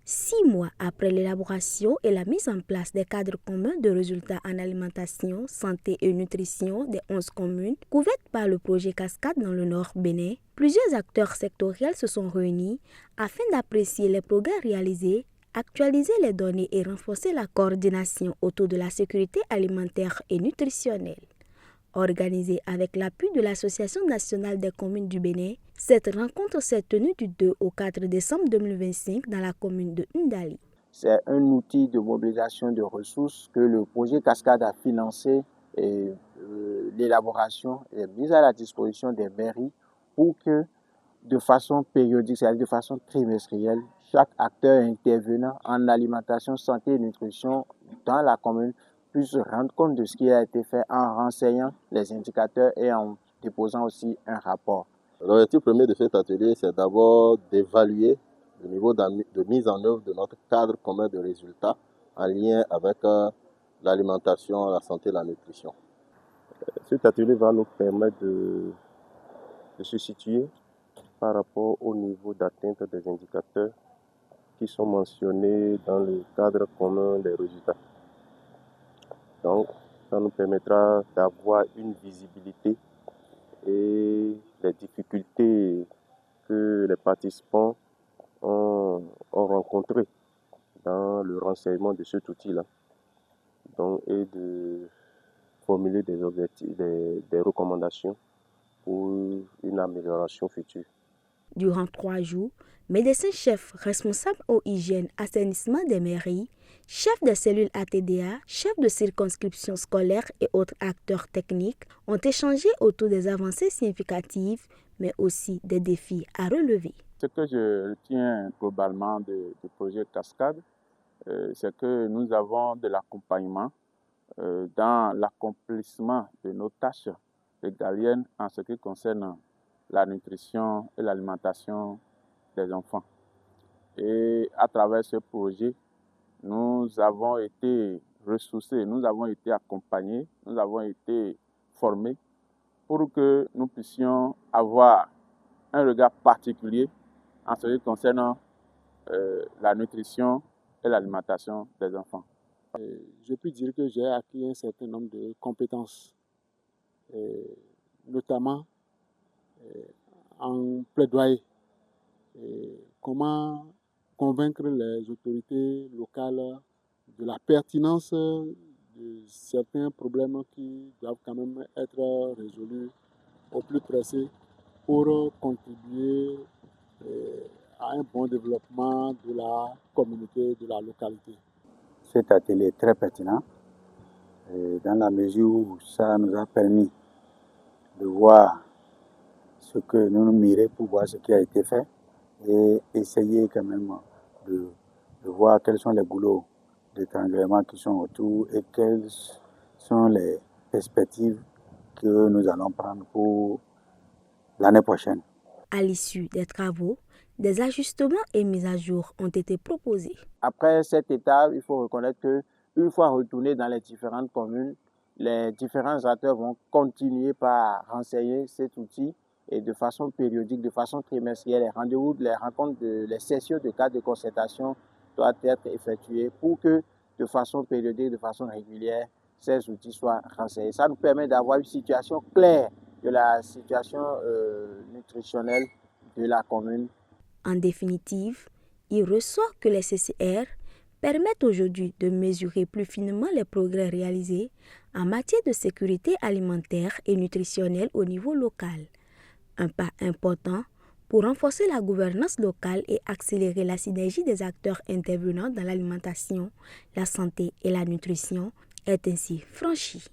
6 mois après l'élaboration et la mise en place des cadres communs de résultats en alimentation, santé et nutrition des 11 communes couvertes par le projet Cascade dans le Nord Bénin, plusieurs acteurs sectoriels se sont réunis afin d'apprécier les progrès réalisés, actualiser les données et renforcer la coordination autour de la sécurité alimentaire et nutritionnelle. Organisée avec l'appui de l'Association nationale des communes du Bénin, cette rencontre s'est tenue du 2 au 4 décembre 2025 dans la commune de Ndali. C'est un outil de mobilisation de ressources que le projet Cascade a financé et l'élaboration est mise à la disposition des mairies pour que de façon périodique, c'est-à-dire de façon trimestrielle, chaque acteur intervenant en alimentation, santé et nutrition dans la commune puisse se rendre compte de ce qui a été fait en renseignant les indicateurs et en déposant aussi un rapport. L'objectif premier de cet atelier, c'est d'abord d'évaluer le niveau de mise en œuvre de notre cadre commun de résultats en lien avec l'alimentation, la santé et la nutrition. Cet atelier va nous permettre de se situer par rapport au niveau d'atteinte des indicateurs qui sont mentionnés dans le cadre commun des résultats. Donc, ça nous permettra d'avoir une visibilité et les difficultés que les participants ont rencontrées dans le renseignement de cet outil-là. Donc, et de formuler des objectifs, des recommandations pour une amélioration future. Durant 3 jours, médecins-chefs responsables aux hygiènes, assainissement des mairies, chefs de cellules ATDA, chefs de circonscription scolaire et autres acteurs techniques ont échangé autour des avancées significatives, mais aussi des défis à relever. Ce que je retiens globalement du projet Cascade, c'est que nous avons de l'accompagnement dans l'accomplissement de nos tâches régaliennes en ce qui concerne la nutrition et l'alimentation des enfants. Et à travers ce projet, nous avons été ressourcés, nous avons été accompagnés, nous avons été formés pour que nous puissions avoir un regard particulier en ce qui concerne la nutrition et l'alimentation des enfants. Je peux dire que j'ai acquis un certain nombre de compétences, notamment en plaidoyer. Comment convaincre les autorités locales de la pertinence de certains problèmes qui doivent quand même être résolus au plus pressé pour contribuer à un bon développement de la communauté, de la localité. Cet atelier est très pertinent dans la mesure où ça nous a permis de voir ce que nous nous mirer pour voir ce qui a été fait et essayer quand même de voir quels sont les boulots d'étranglement qui sont autour et quelles sont les perspectives que nous allons prendre pour l'année prochaine. À l'issue des travaux, des ajustements et mises à jour ont été proposés. Après cette étape, il faut reconnaître qu'une fois retournés dans les différentes communes, les différents acteurs vont continuer par renseigner cet outil et de façon périodique, de façon trimestrielle, les rendez-vous, les rencontres, les sessions de cadre de concertation doivent être effectuées pour que de façon périodique, de façon régulière, ces outils soient renseignés. Ça nous permet d'avoir une situation claire de la situation nutritionnelle de la commune. En définitive, il ressort que les CCR permettent aujourd'hui de mesurer plus finement les progrès réalisés en matière de sécurité alimentaire et nutritionnelle au niveau local. Un pas important pour renforcer la gouvernance locale et accélérer la synergie des acteurs intervenant dans l'alimentation, la santé et la nutrition est ainsi franchi.